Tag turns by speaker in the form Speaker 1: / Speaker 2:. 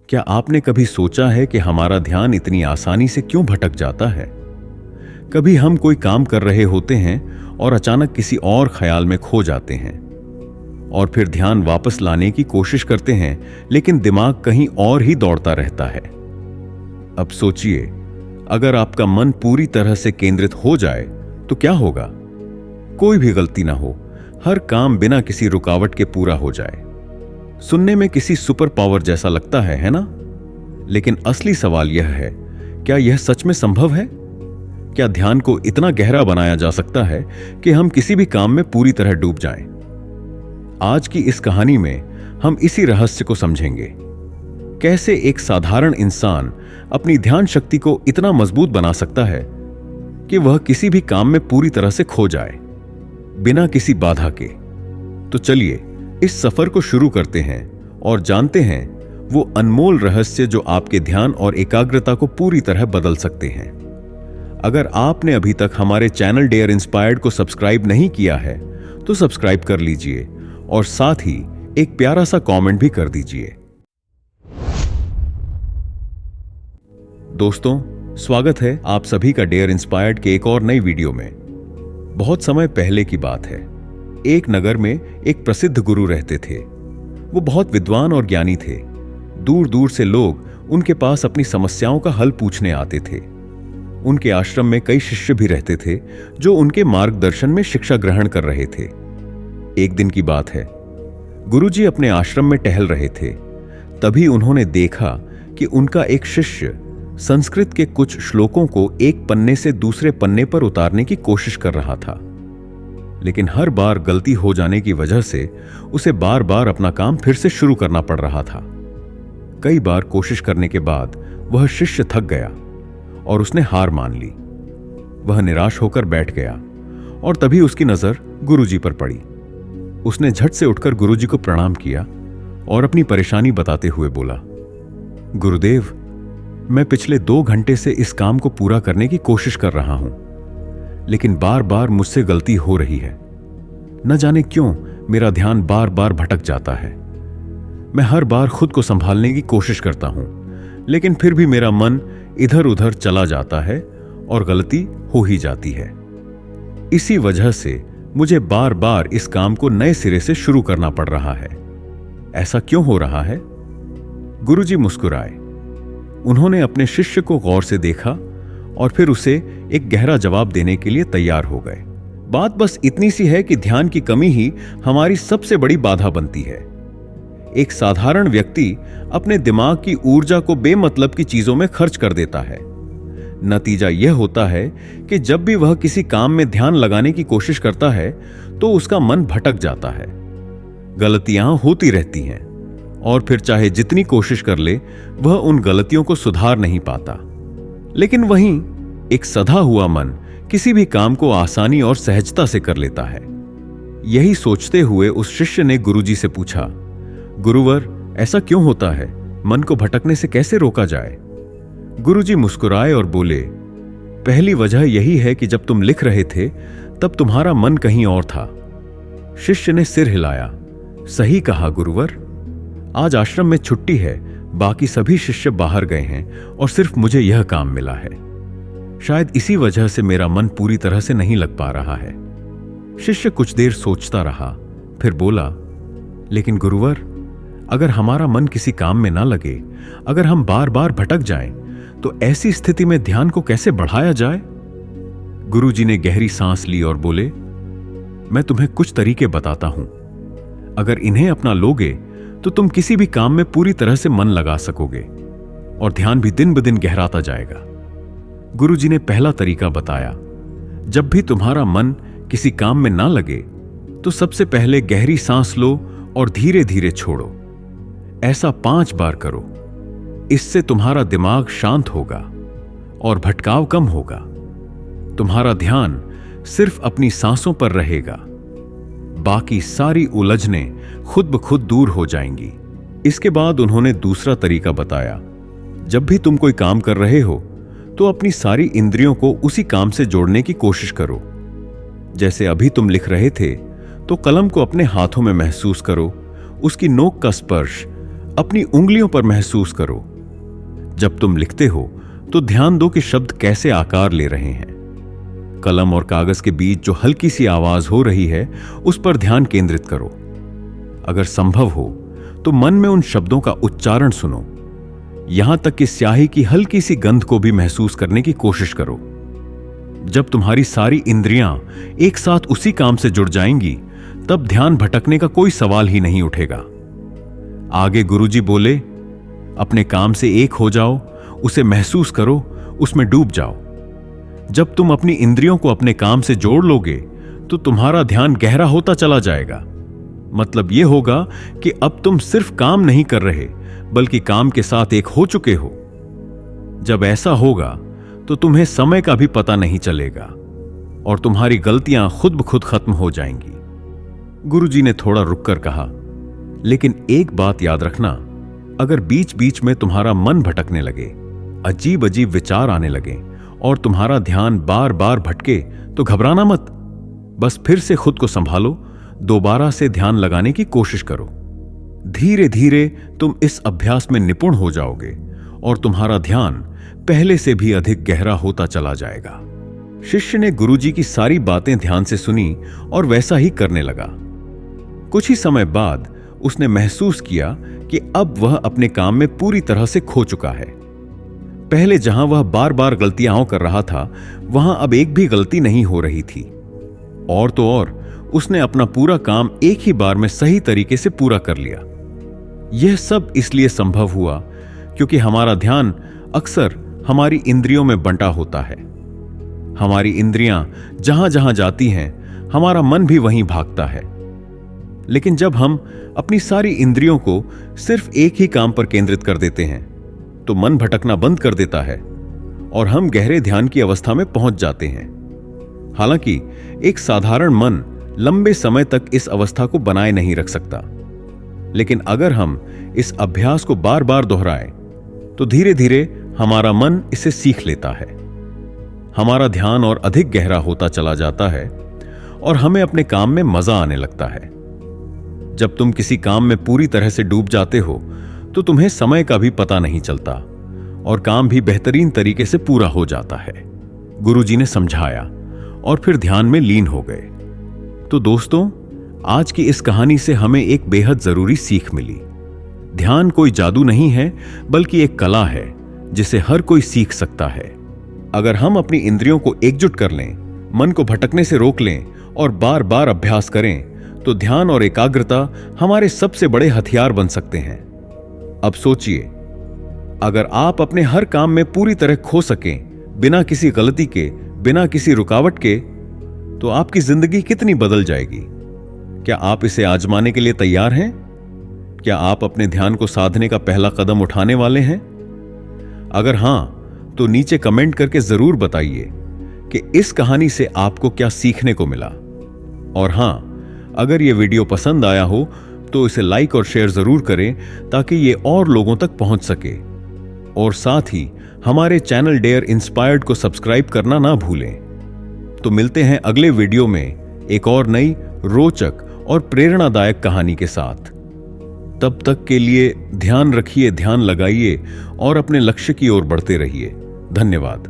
Speaker 1: क्या आपने कभी सोचा है कि हमारा ध्यान इतनी आसानी से क्यों भटक जाता है? कभी हम कोई काम कर रहे होते हैं और अचानक किसी और ख्याल में खो जाते हैं और फिर ध्यान वापस लाने की कोशिश करते हैं, लेकिन दिमाग कहीं और ही दौड़ता रहता है। अब सोचिए, अगर आपका मन पूरी तरह से केंद्रित हो जाए तो क्या होगा? कोई भी गलती ना हो, हर काम बिना किसी रुकावट के पूरा हो जाए। सुनने में किसी सुपर पावर जैसा लगता है ना? लेकिन असली सवाल यह है, क्या यह सच में संभव है? क्या ध्यान को इतना गहरा बनाया जा सकता है कि हम किसी भी काम में पूरी तरह डूब जाएं? आज की इस कहानी में हम इसी रहस्य को समझेंगे। कैसे एक साधारण इंसान अपनी ध्यान शक्ति को इतना मजबूत बना सकता है कि वह किसी भी काम में पूरी तरह से खो जाए, बिना किसी बाधा के। तो चलिए इस सफर को शुरू करते हैं और जानते हैं वो अनमोल रहस्य जो आपके ध्यान और एकाग्रता को पूरी तरह बदल सकते हैं। अगर आपने अभी तक हमारे चैनल डेयर इंस्पायर्ड को सब्सक्राइब नहीं किया है तो सब्सक्राइब कर लीजिए और साथ ही एक प्यारा सा कमेंट भी कर दीजिए। दोस्तों, स्वागत है आप सभी का डेयर इंस्पायर्ड के एक और नई वीडियो में। बहुत समय पहले की बात है। एक नगर में एक प्रसिद्ध गुरु रहते थे। वो बहुत विद्वान और ज्ञानी थे। दूर दूर से लोग उनके पास अपनी समस्याओं का हल पूछने आते थे। उनके आश्रम में कई शिष्य भी रहते थे जो उनके मार्गदर्शन में शिक्षा ग्रहण कर रहे थे। एक दिन की बात है, गुरुजी अपने आश्रम में टहल रहे थे। तभी उन्होंने देखा कि उनका एक शिष्य संस्कृत के कुछ श्लोकों को एक पन्ने से दूसरे पन्ने पर उतारने की कोशिश कर रहा था, लेकिन हर बार गलती हो जाने की वजह से उसे बार बार अपना काम फिर से शुरू करना पड़ रहा था। कई बार कोशिश करने के बाद वह शिष्य थक गया और उसने हार मान ली। वह निराश होकर बैठ गया और तभी उसकी नजर गुरुजी पर पड़ी। उसने झट से उठकर गुरुजी को प्रणाम किया और अपनी परेशानी बताते हुए बोला, गुरुदेव, मैं पिछले 2 घंटे से इस काम को पूरा करने की कोशिश कर रहा हूं, लेकिन बार बार मुझसे गलती हो रही है। न जाने क्यों मेरा ध्यान बार बार भटक जाता है। मैं हर बार खुद को संभालने की कोशिश करता हूं, लेकिन फिर भी मेरा मन इधर उधर चला जाता है और गलती हो ही जाती है। इसी वजह से मुझे बार बार इस काम को नए सिरे से शुरू करना पड़ रहा है। ऐसा क्यों हो रहा है? गुरुजी मुस्कुराए। उन्होंने अपने शिष्य को गौर से देखा और फिर उसे एक गहरा जवाब देने के लिए तैयार हो गए। बात बस इतनी सी है कि ध्यान की कमी ही हमारी सबसे बड़ी बाधा बनती है। एक साधारण व्यक्ति अपने दिमाग की ऊर्जा को बेमतलब की चीजों में खर्च कर देता है। नतीजा यह होता है कि जब भी वह किसी काम में ध्यान लगाने की कोशिश करता है तो उसका मन भटक जाता है। गलतियां होती रहती हैं और फिर चाहे जितनी कोशिश कर ले, वह उन गलतियों को सुधार नहीं पाता। लेकिन वहीं एक सधा हुआ मन किसी भी काम को आसानी और सहजता से कर लेता है। यही सोचते हुए उस शिष्य ने गुरुजी से पूछा, गुरुवर, ऐसा क्यों होता है? मन को भटकने से कैसे रोका जाए? गुरुजी मुस्कुराए और बोले, पहली वजह यही है कि जब तुम लिख रहे थे तब तुम्हारा मन कहीं और था। शिष्य ने सिर हिलाया। सही कहा गुरुवर, आज आश्रम में छुट्टी है, बाकी सभी शिष्य बाहर गए हैं और सिर्फ मुझे यह काम मिला है। शायद इसी वजह से मेरा मन पूरी तरह से नहीं लग पा रहा है। शिष्य कुछ देर सोचता रहा, फिर बोला, लेकिन गुरुवर, अगर हमारा मन किसी काम में ना लगे, अगर हम बार बार भटक जाएं, तो ऐसी स्थिति में ध्यान को कैसे बढ़ाया जाए? गुरुजी ने गहरी सांस ली और बोले, मैं तुम्हें कुछ तरीके बताता हूं। अगर इन्हें अपना लोगे तो तुम किसी भी काम में पूरी तरह से मन लगा सकोगे और ध्यान भी दिन ब दिन गहराता जाएगा। गुरुजी ने पहला तरीका बताया, जब भी तुम्हारा मन किसी काम में ना लगे तो सबसे पहले गहरी सांस लो और धीरे धीरे छोड़ो। ऐसा 5 बार करो। इससे तुम्हारा दिमाग शांत होगा और भटकाव कम होगा। तुम्हारा ध्यान सिर्फ अपनी सांसों पर रहेगा। बाकी सारी उलझनें खुद ब खुद दूर हो जाएंगी। इसके बाद उन्होंने दूसरा तरीका बताया, जब भी तुम कोई काम कर रहे हो तो अपनी सारी इंद्रियों को उसी काम से जोड़ने की कोशिश करो। जैसे अभी तुम लिख रहे थे तो कलम को अपने हाथों में महसूस करो, उसकी नोक का स्पर्श अपनी उंगलियों पर महसूस करो। जब तुम लिखते हो तो ध्यान दो कि शब्द कैसे आकार ले रहे हैं। कलम और कागज के बीच जो हल्की सी आवाज हो रही है उस पर ध्यान केंद्रित करो। अगर संभव हो तो मन में उन शब्दों का उच्चारण सुनो, यहां तक कि स्याही की हल्की सी गंध को भी महसूस करने की कोशिश करो। जब तुम्हारी सारी इंद्रियां एक साथ उसी काम से जुड़ जाएंगी, तब ध्यान भटकने का कोई सवाल ही नहीं उठेगा। आगे गुरुजी बोले, अपने काम से एक हो जाओ, उसे महसूस करो, उसमें डूब जाओ। जब तुम अपनी इंद्रियों को अपने काम से जोड़ लोगे तो तुम्हारा ध्यान गहरा होता चला जाएगा। मतलब यह होगा कि अब तुम सिर्फ काम नहीं कर रहे, बल्कि काम के साथ एक हो चुके हो। जब ऐसा होगा तो तुम्हें समय का भी पता नहीं चलेगा और तुम्हारी गलतियां खुद ब खुद खत्म हो जाएंगी। गुरुजी ने थोड़ा रुककर कहा, लेकिन एक बात याद रखना, अगर बीच बीच में तुम्हारा मन भटकने लगे, अजीब अजीब विचार आने लगे और तुम्हारा ध्यान बार बार भटके तो घबराना मत। बस फिर से खुद को संभालो, दोबारा से ध्यान लगाने की कोशिश करो। धीरे धीरे तुम इस अभ्यास में निपुण हो जाओगे और तुम्हारा ध्यान पहले से भी अधिक गहरा होता चला जाएगा। शिष्य ने गुरुजी की सारी बातें ध्यान से सुनी और वैसा ही करने लगा। कुछ ही समय बाद उसने महसूस किया कि अब वह अपने काम में पूरी तरह से खो चुका है। पहले जहां वह बार बार गलतियां कर रहा था, वहां अब एक भी गलती नहीं हो रही थी। और तो और उसने अपना पूरा काम एक ही बार में सही तरीके से पूरा कर लिया। यह सब इसलिए संभव हुआ क्योंकि हमारा ध्यान अक्सर हमारी इंद्रियों में बंटा होता है। हमारी इंद्रियां जहां जहां जाती हैं, हमारा मन भी वहीं भागता है। लेकिन जब हम अपनी सारी इंद्रियों को सिर्फ एक ही काम पर केंद्रित कर देते हैं, तो मन भटकना बंद कर देता है और हम गहरे ध्यान की अवस्था में पहुंच जाते हैं। हालांकि एक साधारण मन लंबे समय तक इस अवस्था को बनाए नहीं रख सकता, लेकिन अगर हम इस अभ्यास को बार बार दोहराएं, तो धीरे धीरे हमारा मन इसे सीख लेता है। हमारा ध्यान और अधिक गहरा होता चला जाता है और हमें अपने काम में मजा आने लगता है। जब तुम किसी काम में पूरी तरह से डूब जाते हो तो तुम्हें समय का भी पता नहीं चलता और काम भी बेहतरीन तरीके से पूरा हो जाता है। गुरुजी ने समझाया और फिर ध्यान में लीन हो गए। तो दोस्तों, आज की इस कहानी से हमें एक बेहद जरूरी सीख मिली। ध्यान कोई जादू नहीं है, बल्कि एक कला है जिसे हर कोई सीख सकता है। अगर हम अपनी इंद्रियों को एकजुट कर लें, मन को भटकने से रोक लें और बार बार अभ्यास करें, तो ध्यान और एकाग्रता हमारे सबसे बड़े हथियार बन सकते हैं। अब सोचिए, अगर आप अपने हर काम में पूरी तरह खो सकें, बिना किसी गलती के, बिना किसी रुकावट के, तो आपकी जिंदगी कितनी बदल जाएगी। क्या आप इसे आजमाने के लिए तैयार हैं? क्या आप अपने ध्यान को साधने का पहला कदम उठाने वाले हैं? अगर हां, तो नीचे कमेंट करके जरूर बताइए कि इस कहानी से आपको क्या सीखने को मिला। और हां, अगर यह वीडियो पसंद आया हो तो इसे लाइक और शेयर जरूर करें ताकि ये और लोगों तक पहुंच सके। और साथ ही हमारे चैनल डेयर इंस्पायर्ड को सब्सक्राइब करना ना भूलें। तो मिलते हैं अगले वीडियो में एक और नई, रोचक और प्रेरणादायक कहानी के साथ। तब तक के लिए ध्यान रखिए, ध्यान लगाइए और अपने लक्ष्य की ओर बढ़ते रहिए। धन्यवाद।